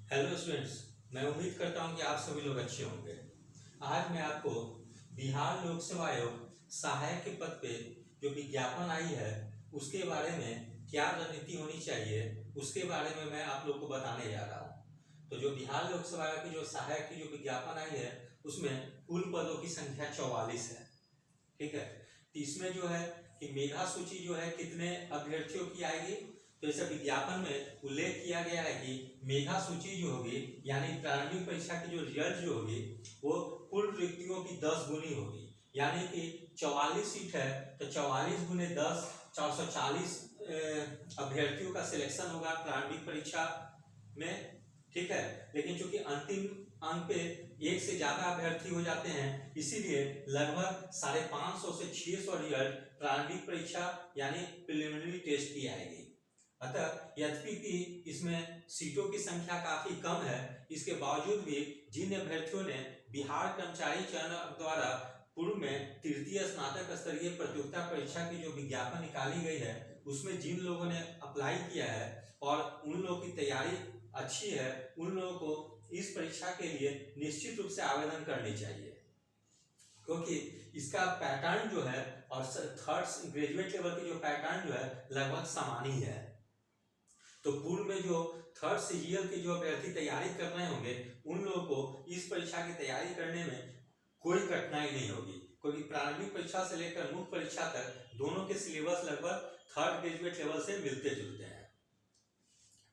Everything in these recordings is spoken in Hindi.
हेलो स्टूडेंट्स, मैं उम्मीद करता हूं कि आप सभी लोग अच्छे होंगे। आज मैं आपको बिहार लोक सेवा आयोग सहायक के पद पे जो विज्ञापन आई है उसके बारे में क्या रणनीति होनी चाहिए उसके बारे में मैं आप लोग को बताने जा रहा हूं। तो जो बिहार लोक सेवा आयोग की जो सहायक की जो विज्ञापन आई है उसमें कुल पदों की संख्या 44 है। ठीक है, तो इसमें जो है कि मेधा सूची जो है कितने अभ्यर्थियों की आएगी। तो इस विज्ञापन में उल्लेख किया गया है कि मेधा सूची जो होगी यानी प्रारंभिक परीक्षा की जो रिजल्ट जो होगी वो कुल रिक्तियों की 10 गुनी होगी। यानी कि 44 सीट है तो 44 गुने 10 440 अभ्यर्थियों का सिलेक्शन होगा प्रारंभिक परीक्षा में। ठीक है, लेकिन चूंकि अंतिम अंक पे एक से ज्यादा अभ्यर्थी हो जाते हैं इसीलिए लगभग 550 से 600 रिजल्ट प्रारंभिक परीक्षा यानी प्रिलिमिनरी टेस्ट की आएगी। अतः यद्यपि कि इसमें सीटों की संख्या काफी कम है, इसके बावजूद भी जिन अभ्यर्थियों ने बिहार कर्मचारी चयन द्वारा पूर्व में तृतीय स्नातक स्तरीय प्रतियोगिता परीक्षा की जो विज्ञापन निकाली गई है उसमें जिन लोगों ने अप्लाई किया है और उन लोगों की तैयारी अच्छी है उन लोगों को इस परीक्षा के लिए निश्चित रूप से आवेदन करनी चाहिए, क्योंकि इसका पैटर्न जो है और थर्ड ग्रेजुएट लेवल की जो पैटर्न जो है लगभग समान ही है। तो पूर्व में जो थर्ड सीजीएल की जो अभ्यर्थी तैयारी कर रहे होंगे उन लोगों को इस परीक्षा की तैयारी करने में कोई कठिनाई नहीं होगी, क्योंकि प्रारंभिक परीक्षा से लेकर मुख्य परीक्षा तक दोनों के सिलेबस लगभग थर्ड ग्रेजुएट लेवल से मिलते जुलते हैं।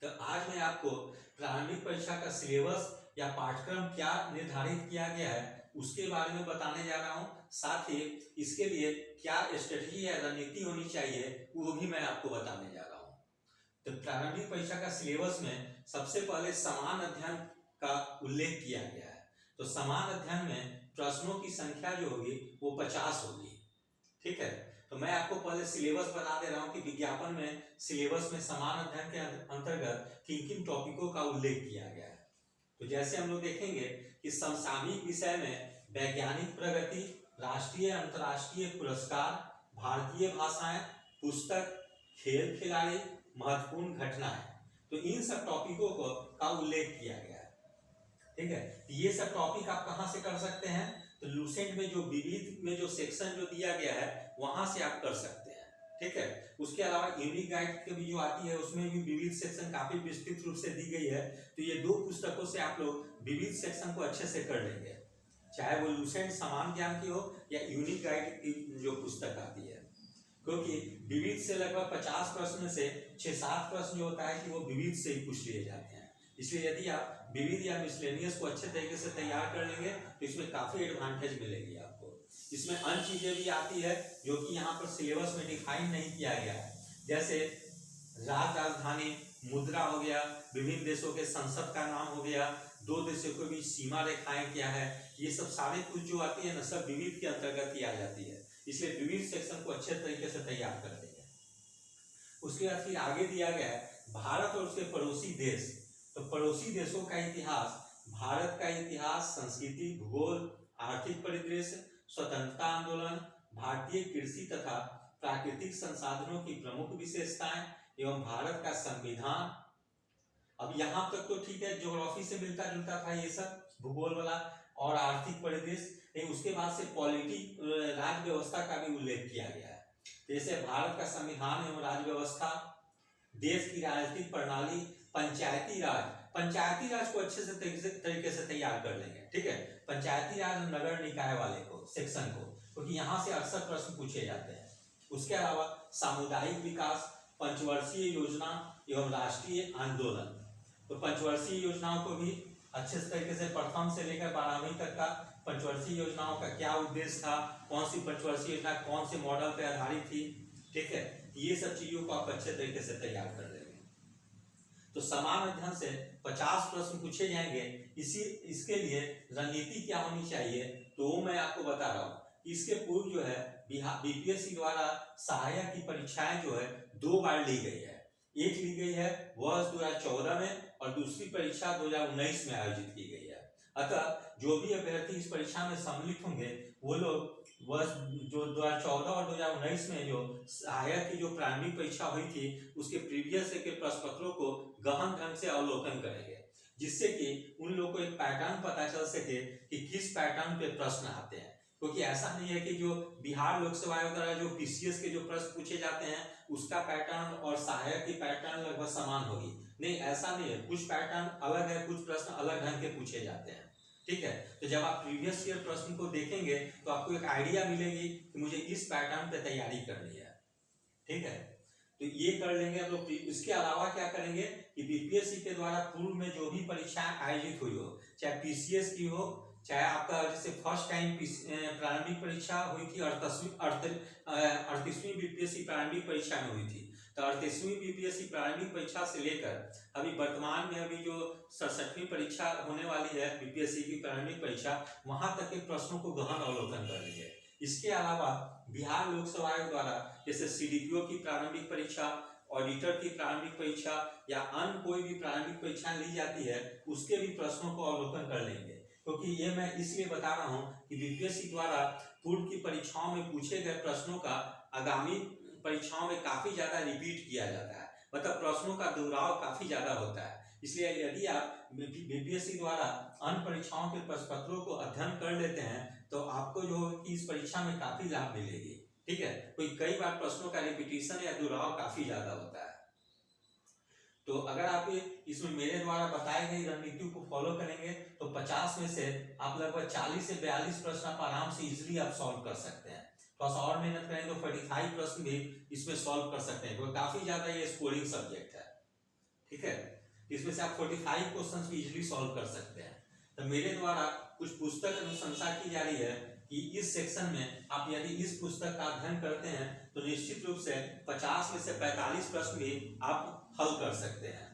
तो आज मैं आपको प्रारंभिक परीक्षा का सिलेबस या पाठ्यक्रम क्या निर्धारित किया गया है उसके बारे में बताने जा रहा हूं, साथ ही इसके लिए क्या स्ट्रेटजी या रणनीति होनी चाहिए वो भी मैं आपको बताने जा रहा हूं। तो प्रारंभिक परीक्षा का सिलेबस में सबसे पहले समान अध्ययन का उल्लेख किया गया है। तो समान अध्ययन में प्रश्नों की संख्या जो होगी वो 50 होगी। ठीक है, तो मैं आपको पहले सिलेबस बता दे रहा हूं कि विज्ञापन में सिलेबस में समान अध्ययन के अंतर्गत किन किन टॉपिकों का उल्लेख किया गया है। तो जैसे हम लोग देखेंगे कि समसामयिक विषय में वैज्ञानिक प्रगति, राष्ट्रीय अंतर्राष्ट्रीय पुरस्कार, भारतीय भाषाएं, पुस्तक, खेल खिलाड़ी, महत्वपूर्ण घटनाएं, तो इन सब टॉपिकों को का उल्लेख किया गया है। ठीक है, ये सब टॉपिक आप कहां से कर सकते हैं, तो लूसेंट में जो विविध में जो सेक्शन जो दिया गया है वहां से आप कर सकते हैं। ठीक है, उसके अलावा यूनिक गाइड की भी जो आती है उसमें भी विविध सेक्शन काफी विस्तृत रूप से दी गई है। तो ये दो पुस्तकों से आप लोग विविध सेक्शन को अच्छे से कर लेंगे, चाहे वो लूसेंट समान ज्ञान की हो या यूनिक गाइड की जो पुस्तक आती है, क्योंकि विविध से लगभग 50 प्रश्न से 6-7 प्रश्न जो होता है कि वो विविध से ही पूछ लिए जाते हैं। इसलिए यदि आप विविध या मिसलेनियस को अच्छे तरीके से तैयार कर लेंगे तो इसमें काफी एडवांटेज मिलेगी आपको। इसमें अन्य चीजें भी आती है जो कि यहाँ पर सिलेबस में डिफाइन नहीं किया गया है, जैसे राज्य राजधानी, मुद्रा हो गया, विभिन्न देशों के संसद का नाम हो गया, दो देशों के बीच सीमा रेखाएं क्या है, ये सब सारे कुछ जो आती है ना सब विविध के अंतर्गत ही आ जाती है। इसलिए विविध सेक्शन को अच्छे तरीके से तैयार कर देंगे। उसके बाद फिर आगे दिया गया है भारत और उसके पड़ोसी देश। तो पड़ोसी देशों का इतिहास, भारत का इतिहास, संस्कृति, भूगोल, आर्थिक परिदृश्य, स्वतंत्रता आंदोलन, भारतीय कृषि तथा प्राकृतिक संसाधनों की प्रमुख विशेषताएं एवं भारत का संविधान। अब यहाँ तक तो ठीक है, ज्योग्राफी से मिलता जुलता था ये सब भूगोल वाला और आर्थिक परिदृश्य, लेकिन उसके बाद से पॉलिटी राज्य व्यवस्था का भी उल्लेख किया गया है। जैसे भारत का संविधान एवं राज्य व्यवस्था, देश की राजनीतिक प्रणाली, पंचायती राज। पंचायती राज को अच्छे से तरीके से तैयार कर लेंगे। ठीक है, पंचायती राज नगर निकाय वाले को सेक्शन को, क्योंकि यहाँ से अक्सर प्रश्न पूछे जाते हैं। उसके अलावा सामुदायिक विकास, पंचवर्षीय योजना एवं राष्ट्रीय आंदोलन। तो पंचवर्षीय योजनाओं को भी अच्छे तरीके से प्रथम से लेकर 12वीं तक का पंचवर्षीय योजनाओं का क्या उद्देश्य था, कौन सी पंचवर्षीय योजना कौन से मॉडल पर आधारित थी। ठीक है, ये सब चीजों को आप अच्छे तरीके से तैयार कर लेंगे। तो समान अध्ययन से 50 प्रश्न पूछे जाएंगे। इसके लिए रणनीति क्या होनी चाहिए तो वो मैं आपको बता रहा हूँ। इसके पूर्व जो है बीपीएससी द्वारा सहायक की परीक्षाएं जो है 2 बार ली गई है। एक ली गई है वर्ष 2014 में और दूसरी परीक्षा 2019 में आयोजित की गई है। अतः जो भी अभ्यर्थी इस परीक्षा में सम्मिलित होंगे वो लोग वर्ष जो 2014 और 2019 में जो सहायक की जो प्रारंभिक परीक्षा हुई थी उसके प्रीवियस के प्रश्न पत्रों को गहन ढंग से अवलोकन करेंगे। जिससे कि उन लोगों को एक पैटर्न पता चल सके कि किस पैटर्न पे प्रश्न आते हैं। क्योंकि ऐसा नहीं है कि जो बिहार लोक सेवा आयोग द्वारा जो पीसीएस के जो प्रश्न पूछे जाते हैं उसका पैटर्न और सहायक की पैटर्न लगभग समान होगी, नहीं ऐसा नहीं है, कुछ पैटर्न अलग है, कुछ प्रश्न अलग ढंग के पूछे जाते हैं। ठीक है, तो जब आप प्रीवियस ईयर प्रश्न को देखेंगे तो आपको एक आइडिया मिलेगी कि मुझे इस पैटर्न पे तैयारी करनी है। ठीक है, तो ये कर लेंगे हम लोग। इसके अलावा क्या करेंगे कि बीपीएससी के द्वारा पूर्व में जो भी परीक्षाएं आयोजित हुई हो, चाहे पीसीएस की हो, चाहे आपका जैसे फर्स्ट टाइम प्रारंभिक परीक्षा हुई थी 38वीं बीपीएससी प्रारंभिक परीक्षा में हुई थी, तो 38वीं बीपीएससी प्रारंभिक परीक्षा से लेकर अभी वर्तमान में अभी जो 67वीं परीक्षा होने वाली है बीपीएससी की प्रारंभिक परीक्षा, वहां तक के प्रश्नों को गहन अवलोकन कर लीजिए। इसके अलावा बिहार लोक सेवा आयोग द्वारा जैसे सीडीपीओ की प्रारंभिक परीक्षा, ऑडिटर की प्रारंभिक परीक्षा या अन्य कोई भी प्रारंभिक परीक्षा ली जाती है उसके भी प्रश्नों को अवलोकन कर लेंगे। क्योंकि ये मैं इसलिए बता रहा हूँ कि बीपीएससी द्वारा पूर्व की परीक्षाओं में पूछे गए प्रश्नों का आगामी परीक्षाओं में काफी ज्यादा रिपीट किया जाता है, मतलब प्रश्नों का दोहराव काफी ज्यादा होता है। इसलिए यदि आप बीपीएससी द्वारा अन्य परीक्षाओं के प्रश्न पत्रों को अध्ययन कर लेते हैं तो आपको जो कि इस परीक्षा में काफी लाभ मिलेगी। ठीक है, कोई कई बार प्रश्नों का रिपीटिशन या दोहराव काफी ज्यादा होता है। तो अगर आप इसमें मेरे द्वारा बताई गई रणनीति को फॉलो करेंगे तो 50 में से आप लगभग 40 से 42 प्रश्न आप आराम से इजीली आप सॉल्व कर सकते हैं। थोड़ा सा और मेहनत करें तो 45 प्रश्न भी इसमें सॉल्व कर सकते हैं, क्योंकि काफी ज्यादा ये स्कोरिंग सब्जेक्ट है। ठीक है, इसमें से आप 45 क्वेश्चंस भी इजीली सॉल्व कर सकते हैं। तो मेरे द्वारा कुछ पुस्तक अनुशंसा की जा रही है कि इस सेक्शन में आप यदि इस पुस्तक का अध्ययन करते हैं तो निश्चित रूप से 50 में से 45 प्रश्न भी आप हल कर सकते हैं।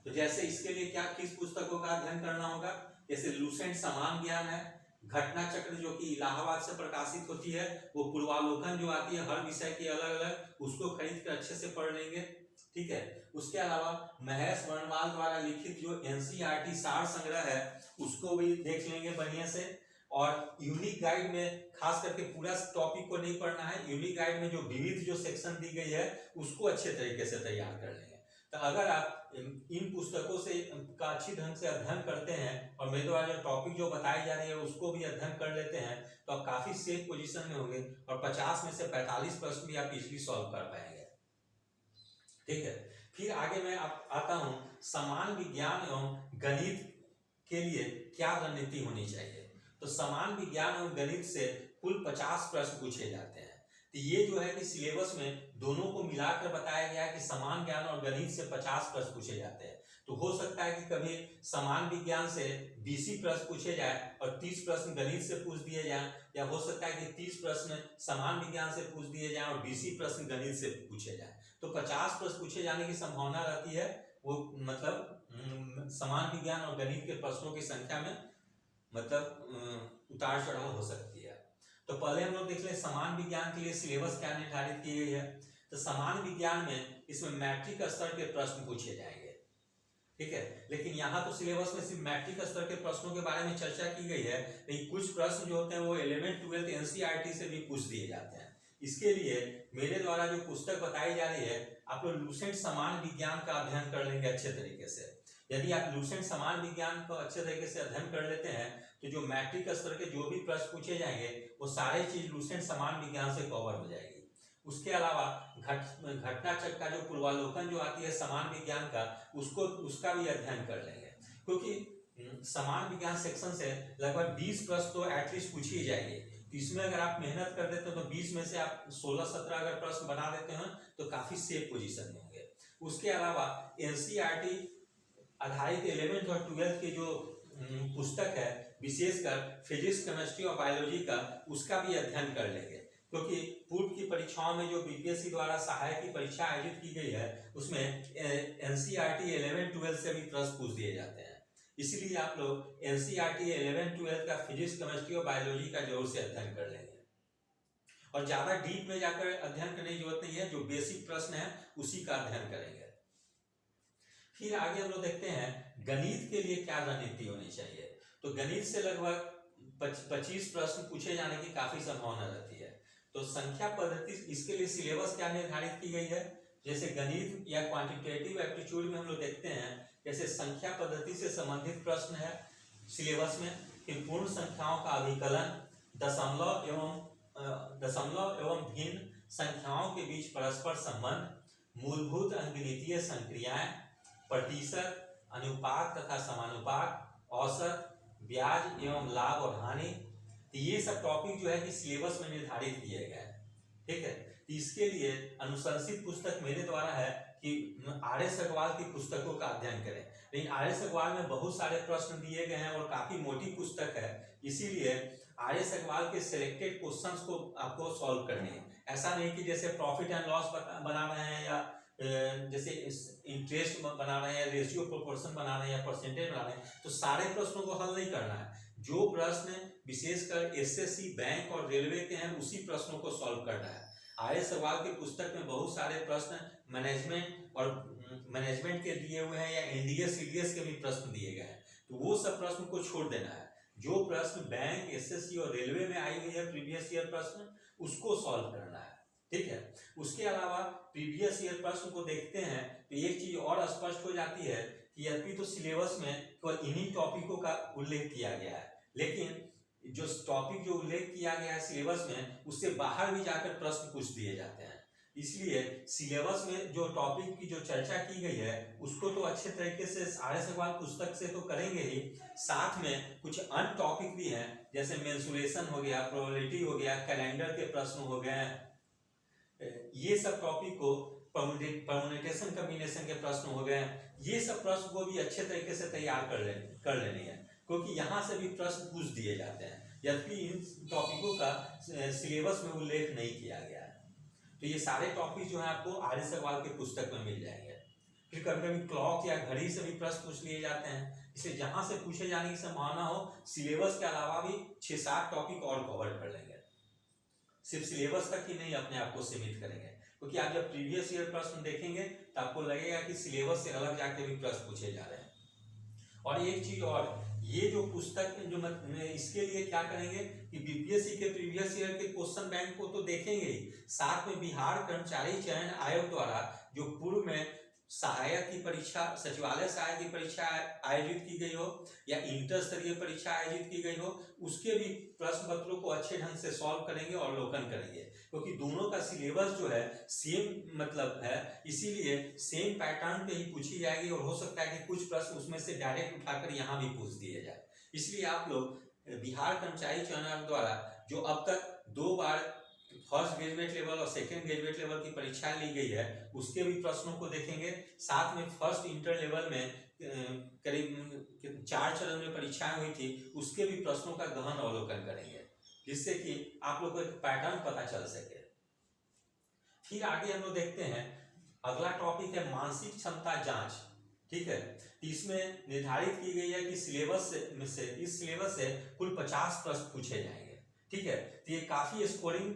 तो जैसे इसके लिए क्या किस पुस्तकों का अध्ययन करना होगा, जैसे लूसेंट समान ज्ञान है, घटना चक्र जो कि इलाहाबाद से प्रकाशित होती है, वो पूर्वालोकन जो आती है हर विषय की अलग अलग, उसको खरीद कर अच्छे से पढ़ लेंगे। ठीक है, उसके अलावा महेश वर्णवाल द्वारा लिखित जो एनसीईआरटी सार संग्रह है उसको भी देख लेंगे बढ़िया से। और यूनिक गाइड में खास करके पूरा टॉपिक को नहीं पढ़ना है, यूनिक गाइड में जो विविध जो सेक्शन दी गई है उसको अच्छे तरीके से तैयार कर लेंगे। तो अगर आप इन पुस्तकों से का अच्छी ढंग से अध्ययन करते हैं और मेरे द्वारा जो टॉपिक जो बताई जा रही है उसको भी अध्ययन कर लेते हैं तो आप काफी सेफ पोजीशन में होंगे और 50 में से 45 प्रश्न भी आप इजीली सॉल्व कर पाएंगे। ठीक है, फिर आगे मैं आता हूँ समान विज्ञान एवं गणित के लिए क्या रणनीति होनी चाहिए। तो समान विज्ञान एवं गणित से कुल 50 प्रश्न पूछे जाते हैं। तो ये जो है कि सिलेबस में दोनों को मिलाकर बताया गया है कि समान ज्ञान और गणित से 50 प्रश्न पूछे जाते हैं। तो हो सकता है कि कभी समान विज्ञान से 20 प्रश्न पूछे जाए और 30 प्रश्न गणित से पूछ दिए जाए, या हो सकता है कि 30 प्रश्न समान विज्ञान से पूछ दिए जाए और 20 प्रश्न गणित से पूछे जाए। तो 50 प्रश्न पूछे जाने की संभावना रहती है, वो मतलब समान विज्ञान और गणित के प्रश्नों की संख्या में मतलब उतार चढ़ाव हो सकती है। तो पहले हम लोग देख लें समान विज्ञान के लिए सिलेबस क्या निर्धारित की गई है। तो समान विज्ञान में इसमें मैट्रिक स्तर के प्रश्न पूछे जाएंगे। ठीक है, लेकिन यहाँ तो सिलेबस में सिर्फ मैट्रिक स्तर के प्रश्नों के बारे में चर्चा की गई है, लेकिन कुछ प्रश्न जो होते हैं वो 11th 12th एनसीईआरटी से भी पूछ दिए जाते हैं। इसके लिए मेरे द्वारा जो पुस्तक बताई जा रही है, आप लोग लूसेंट समान विज्ञान का अध्ययन कर लेंगे अच्छे तरीके से। यदि आप लूसेंट समान विज्ञान को अच्छे तरीके से अध्ययन कर लेते हैं तो जो मैट्रिक स्तर के जो भी प्रश्न पूछे जाएंगे वो सारे चीज लूसेंट समान विज्ञान से कवर हो जाएगी। उसके अलावा घटना चक्र का जो पूर्वालोकन जो आती है समान विज्ञान का, उसका भी अध्ययन कर लेंगे, क्योंकि समान विज्ञान सेक्शन से लगभग 20 प्रश्न तो एटलीस्ट पूछी जाएगी। तो इसमें अगर आप मेहनत कर देते हो तो 20 में से आप 16-17 अगर प्रश्न बना देते हैं तो काफी सेफ पोजीशन में होंगे। उसके अलावा एनसीईआरटी आधारित 11th और 12th की जो पुस्तक है, विशेषकर फिजिक्स, केमिस्ट्री और बायोलॉजी का, उसका भी अध्ययन कर लेंगे, क्योंकि पूर्व की परीक्षाओं में जो बीपीएससी द्वारा सहायक की परीक्षा आयोजित की गई है उसमें एनसीईआरटी 11th 12th से भी प्रश्न पूछ दिए जाते हैं। इसीलिए आप लोग एनसीईआरटी 11th 12th का फिजिक्स, केमिस्ट्री और बायोलॉजी का जरूर से अध्ययन कर लेंगे। और ज्यादा डीप में जाकर अध्ययन करने की जरूरत नहीं है, जो बेसिक प्रश्न है उसी का अध्ययन करेंगे। फिर आगे हम लोग देखते हैं गणित के लिए क्या रणनीति होनी चाहिए। तो गणित से लगभग 25 प्रश्न पूछे जाने की काफी संभावना रहती है। तो संख्या पद्धति, इसके लिए सिलेबस क्या निर्धारित की गई है, जैसे गणित या क्वांटिटेटिव एप्टीट्यूड में हम लोग देखते हैं जैसे संख्या पद्धति से संबंधित प्रश्न है सिलेबस में, फिर पूर्ण संख्याओं का अभिकलन, दशमलव एवं भिन्न संख्याओं के बीच परस्पर संबंध, मूलभूत अंकगणितीय संक्रियाएं, प्रतिशत, अनुपात तथा समानुपात, औसत, ब्याज एवं लाभ और हानि। तो ये सब टॉपिक जो है कि सिलेबस में निर्धारित किए गए हैं। ठीक है, तो इसके लिए अनुशंसित पुस्तक मेरे द्वारा है कि आर.एस. अग्रवाल की पुस्तकों का अध्ययन करें। लेकिन आर.एस. अग्रवाल में बहुत सारे प्रश्न दिए गए हैं और काफी मोटी पुस्तक है, इसीलिए आर.एस. अग्रवाल के सिलेक्टेड क्वेश्चंस को आपको सॉल्व करने हैं। ऐसा नहीं कि जैसे प्रॉफिट एंड लॉस बना रहे हैं या जैसे इंटरेस्ट बना रहे हैं, रेशियो प्रोपोर्शन बना रहे हैं या परसेंटेज बना रहे हैं, तो सारे प्रश्नों को हल नहीं करना है। जो प्रश्न विशेषकर एसएससी, बैंक और रेलवे के हैं उसी प्रश्नों को सॉल्व करना है। आर.एस. अग्रवाल की पुस्तक में बहुत सारे प्रश्न मैनेजमेंट के दिए हुए हैं या एनडीए सीडीएस के भी प्रश्न दिए गए हैं, तो वो सब प्रश्न को छोड़ देना है। जो प्रश्न बैंक, एसएससी और रेलवे में आई हुई है प्रीवियस ईयर प्रश्न, उसको सॉल्व करना है। ठीक है, उसके अलावा प्रीवियस ईयर प्रश्न को देखते हैं तो एक चीज और स्पष्ट हो जाती है कि यद्यपि तो सिलेबस में केवल इन्हीं टॉपिकों का उल्लेख किया गया है, लेकिन जो टॉपिक जो उल्लेख किया गया है सिलेबस में, उससे बाहर भी जाकर प्रश्न पूछ दिए जाते हैं। इसलिए सिलेबस में जो टॉपिक की जो चर्चा की गई है उसको तो अच्छे तरीके से आर.एस. अग्रवाल पुस्तक से तो करेंगे ही, साथ में कुछ अन्य टॉपिक भी हैं, जैसे मेंसुरेशन हो गया, प्रोबेबिलिटी हो गया, कैलेंडर के प्रश्न हो गए, ये सब टॉपिक को, परम्यूटेशन कॉम्बिनेशन के प्रश्न हो गए, ये सब प्रश्न को भी अच्छे तरीके से तैयार कर लेनी है, क्योंकि यहाँ से भी प्रश्न पूछ दिए जाते हैं, यद्यपि इन टॉपिकों का सिलेबस में उल्लेख नहीं किया गया है। तो ये सारे टॉपिक जो है आपको आर.एस. अग्रवाल की पुस्तक में मिल जाएंगे। फिर कभी कभी क्लॉक या घड़ी से भी प्रश्न पूछ लिए जाते हैं, इसे जहाँ से पूछे जाने की संभावना हो, सिलेबस के अलावा भी 6-7 टॉपिक और कवर कर लेंगे। सिर्फ सिलेबस तक ही नहीं अपने आप को सीमित करेंगे, क्योंकि आप जब प्रीवियस ईयर प्रश्न देखेंगे तो आपको लगेगा कि सिलेबस से अलग जाके भी प्रश्न पूछे जा रहे हैं। और एक चीज और, ये जो पुस्तक जो इसके लिए क्या करेंगे कि बीपीएससी के प्रीवियस ईयर के क्वेश्चन बैंक को तो देखेंगे ही, साथ में बिहार कर्मचारी चयन आयोग द्वारा जो पूर्व में सहायक की परीक्षा, सचिवालय सहायक की परीक्षा आयोजित की गई हो या इंटर स्तरीय परीक्षा आयोजित की गई हो, उसके भी प्रश्न पत्रों को अच्छे ढंग से सॉल्व करेंगे और अवलोकन करेंगे, क्योंकि दोनों का सिलेबस जो है सेम मतलब है, इसीलिए सेम पैटर्न पे ही पूछी जाएगी और हो सकता है कि कुछ प्रश्न उसमें से डायरेक्ट उठाकर यहाँ भी पूछ दिए जाए। इसलिए आप लोग बिहार कर्मचारी चयन आयोग द्वारा जो अब तक 2 बार फर्स्ट ग्रेजुएट लेवल और सेकेंड ग्रेजुएट लेवल की परीक्षा ली गई है, उसके भी प्रश्नों को देखेंगे। साथ में फर्स्ट इंटर लेवल में करीब 4 चरण में परीक्षाएं हुई थी, उसके भी प्रश्नों का गहन अवलोकन करेंगे, जिससे कि आप लोग को एक पैटर्न पता चल सके। फिर आगे हम लोग देखते हैं, अगला टॉपिक है मानसिक क्षमता जांच। ठीक है, इसमें निर्धारित की गई है कि सिलेबस इस सिलेबस से कुल 50 प्रश्न पूछे जाएंगे। ठीक है, तो ये काफी स्कोरिंग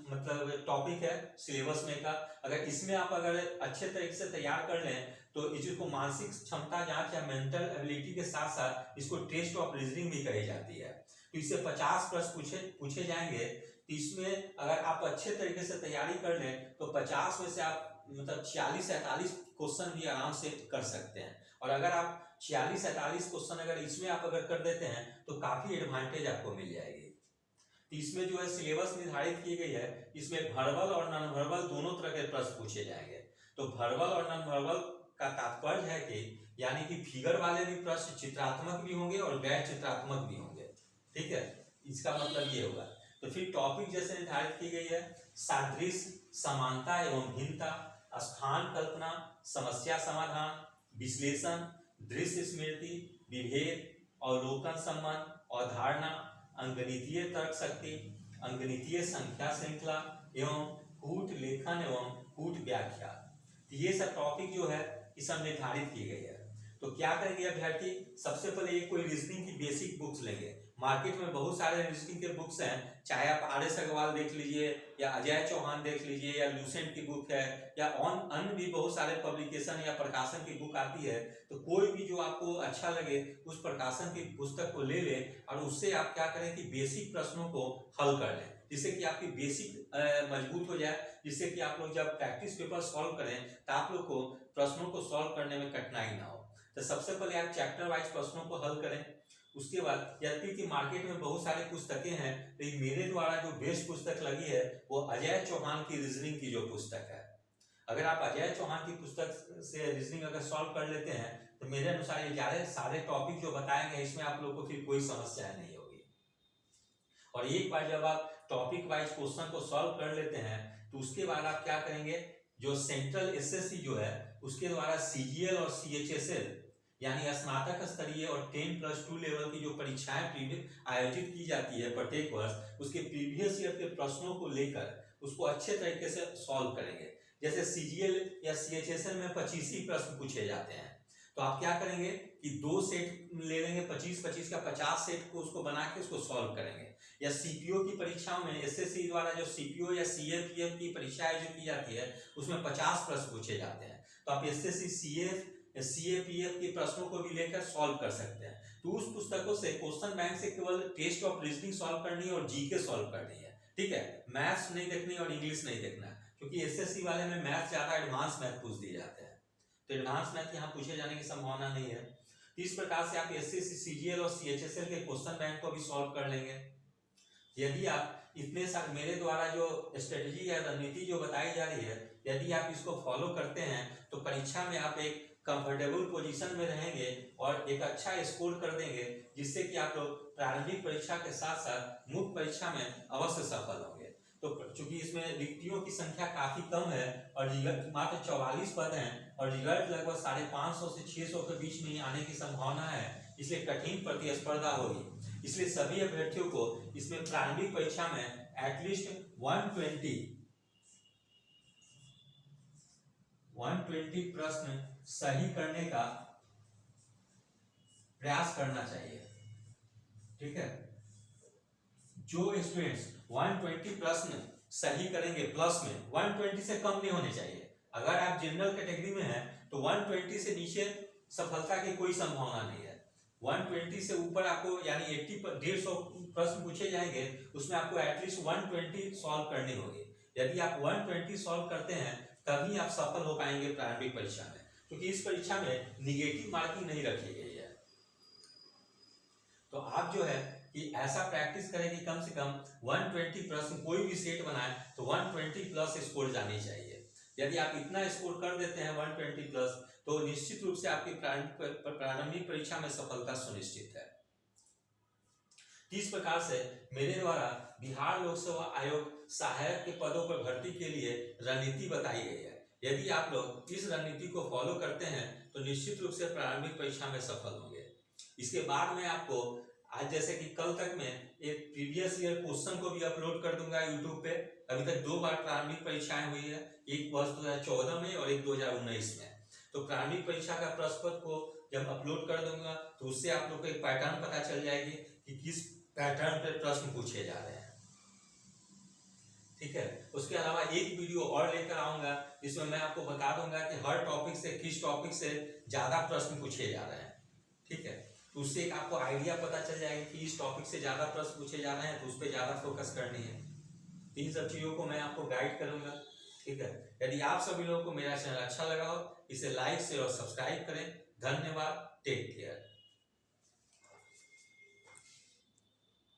मतलब टॉपिक है सिलेबस में का। अगर इसमें आप अगर अच्छे तरीके से तैयार कर लें तो इसको मानसिक क्षमता जांच या मेंटल एबिलिटी के साथ साथ इसको टेस्ट ऑफ रीजनिंग भी कही जाती है। तो इससे 50 प्रश्न पूछे जाएंगे। तो इसमें अगर आप अच्छे तरीके से तैयारी कर लें तो 50 में से आप मतलब 46-48 क्वेश्चन भी आराम से कर सकते हैं। और अगर आप 46-48 क्वेश्चन अगर इसमें आप अगर कर देते हैं तो काफी एडवांटेज आपको मिल जाएगी। इसमें जो है सिलेबस निर्धारित की गई है, इसमें वर्बल और नॉन वर्बल दोनों तरह के प्रश्न पूछे जाएंगे। तो वर्बल और नॉन वर्बल का तात्पर्य है कि यानी कि फिगर वाले भी प्रश्न चित्रात्मक भी होंगे और गैर चित्रात्मक भी होंगे। ठीक है, इसका मतलब ये होगा। तो फिर टॉपिक जैसे निर्धारित की गई है, सादृश्य, समानता एवं भिन्नता, स्थान कल्पना, समस्या समाधान, विश्लेषण, दृश्य स्मृति, विभेद, अवलोकन संबंध, अवधारणा, अंकगणितीय तर्क शक्ति, अंकगणितीय संख्या श्रृंखला एवं कूट लेखन एवं कूट व्याख्या। ये सब टॉपिक जो है ये सब निर्धारित की गई है। तो क्या करेंगे अभ्यर्थी, सबसे पहले ये कोई रीजनिंग की बेसिक बुक्स लेंगे। मार्केट में बहुत सारे रीजनिंग के बुक्स हैं, चाहे आप आर.एस. अग्रवाल देख लीजिए या अजय चौहान देख लीजिए या लूसेंट की बुक है या अन्य भी बहुत सारे पब्लिकेशन या प्रकाशन की बुक आती है। तो कोई भी जो आपको अच्छा लगे उस प्रकाशन की पुस्तक को ले लें और उससे आप क्या करें कि बेसिक प्रश्नों को हल कर लें, जिससे कि आपकी बेसिक मजबूत हो जाए, जिससे कि आप लोग जब प्रैक्टिस पेपर सॉल्व करें तो आप लोग को प्रश्नों को सॉल्व करने में कठिनाई ना हो। तो सबसे पहले आप चैप्टर वाइज प्रश्नों को हल करें। उसके बाद यद्यपि कि मार्केट में बहुत सारी पुस्तकें हैं, लेकिन मेरे द्वारा जो बेस्ट पुस्तक लगी है वो अजय चौहान की रीजनिंग की जो पुस्तक है। अगर आप अजय चौहान की पुस्तक से रीजनिंग अगर सॉल्व कर लेते हैं तो मेरे अनुसार ये ज्यादा सारे टॉपिक जो बताए गए इसमें आप लोगों को फिर कोई समस्या नहीं होगी। और एक बार जब आप टॉपिक वाइज क्वेश्चन को सॉल्व कर लेते हैं तो उसके बाद आप क्या करेंगे, जो सेंट्रल एसएससी जो है उसके द्वारा सीजीएल और सीएचएसएल यानी स्नातक स्तरीय और 10+2 लेवल की जो परीक्षाएं आयोजित की जाती है प्रत्येक वर्ष, उसके प्रीवियस ईयर के प्रश्नों को लेकर उसको अच्छे तरीके से सॉल्व करेंगे। जैसे सीजीएल या सीएचएसएल में 25 ही प्रश्न पूछे जाते हैं, तो आप क्या करेंगे कि 2 सेट ले लेंगे, 25-25 का 50 सेट को उसको बना के उसको सॉल्व करेंगे। या सीपीओ की परीक्षाओं में एसएससी द्वारा जो सीपीओ या सीएपीएफ की परीक्षा आयोजित की जाती है उसमें 50 प्रश्न पूछे जाते हैं, तो आप एसएससी सीएपीएफ के प्रश्नों को भी लेकर सॉल्व कर सकते हैं। तो उस पुस्तकों से क्वेश्चन बैंक से केवल टेस्ट ऑफ रीजनिंग सॉल्व करनी है और जीके सॉल्व करनी है, ठीक है। मैथ्स नहीं देखनी और इंग्लिश नहीं देखना है, क्योंकि एसएससी वाले में मैथ ज्यादा एडवांस मैथ पूछ दिए जाते हैं, तो एडवांस मैथ यहाँ पूछे जाने की संभावना नहीं है। तो इस प्रकार से आप एसएससी सीजीएल और सीएचएसएल के क्वेश्चन बैंक को भी सॉल्व कर लेंगे। यदि आप इतने सारे मेरे द्वारा जो स्ट्रेटेजी या रणनीति जो बताई जा रही है, यदि आप इसको फॉलो करते हैं तो परीक्षा में आप एक कंफर्टेबल पोजीशन में रहेंगे और एक अच्छा स्कोर कर देंगे, जिससे कि आप लोग प्रारंभिक परीक्षा के साथ साथ मुख्य परीक्षा में अवश्य सफल होंगे। तो चूंकि इसमें रिक्तियों की संख्या काफी कम है और रिजल्ट मात्र 44 पद हैं और रिजल्ट लगभग 550 से 600 के बीच में ही आने की संभावना है, इसलिए कठिन प्रतिस्पर्धा होगी। इसलिए सभी अभ्यर्थियों को इसमें प्रारंभिक परीक्षा में एटलीस्ट 120 प्रश्न सही करने का प्रयास करना चाहिए, ठीक है। जो स्टूडेंट्स 120 प्रश्न सही करेंगे प्लस में, 120 से कम नहीं होने चाहिए। अगर आप जनरल कैटेगरी में हैं तो 120 से नीचे सफलता की कोई संभावना नहीं है। 120 से ऊपर आपको यानी 150 प्रश्न पूछे जाएंगे, उसमें आपको एटलीस्ट 120 सॉल्व करनी होगी। यदि आप 120 सॉल्व करते हैं तभी आप सफल हो पाएंगे प्रारंभिक परीक्षा में, क्योंकि इस परीक्षा में निगेटिव मार्किंग नहीं रखी गई है। तो आप जो है कि ऐसा प्रैक्टिस करें कि कम से कम 120 प्रश्न कोई भी सेट बनाए तो 120 प्लस स्कोर जानी चाहिए। यदि आप इतना स्कोर कर देते हैं 120 प्लस, तो निश्चित रूप से आपकी प्रारंभिक परीक्षा में सफलता सुनिश्चित है। इस प्रकार से मेरे द्वारा बिहार लोक सेवा आयोग सहायक के पदों पर भर्ती के लिए रणनीति बताई गई है। यदि आप लोग इस रणनीति को फॉलो करते हैं तो निश्चित रूप से प्रारंभिक परीक्षा में सफल होंगे। इसके बाद में आपको आज जैसे कि कल तक में एक प्रीवियस ईयर क्वेश्चन को भी अपलोड कर दूंगा यूट्यूब पे। अभी तक 2 बार प्रारंभिक परीक्षाएं हुई है, एक वर्ष 2014 में और एक 2019 में। तो प्रारंभिक परीक्षा का प्रश्न पत्र को जब अपलोड कर दूंगा तो उससे आप लोग को एक पैटर्न पता चल जाएगी कि किस पैटर्न पे प्रश्न पूछे जा रहे हैं, ठीक है। उसके अलावा एक वीडियो और लेकर आऊंगा जिसमें मैं आपको बता दूंगा कि हर टॉपिक से किस टॉपिक से ज्यादा प्रश्न पूछे जा रहे हैं, ठीक है। तो उससे एक आपको आइडिया पता चल जाएगा कि इस टॉपिक से ज्यादा प्रश्न पूछे जा रहे हैं तो उस पर ज्यादा फोकस करनी है। इन सब चीजों को मैं आपको गाइड करूंगा, ठीक है। यदि आप सभी लोगों को मेरा चैनल अच्छा लगा हो, इसे लाइक शेयर और सब्सक्राइब करें। धन्यवाद, टेक केयर।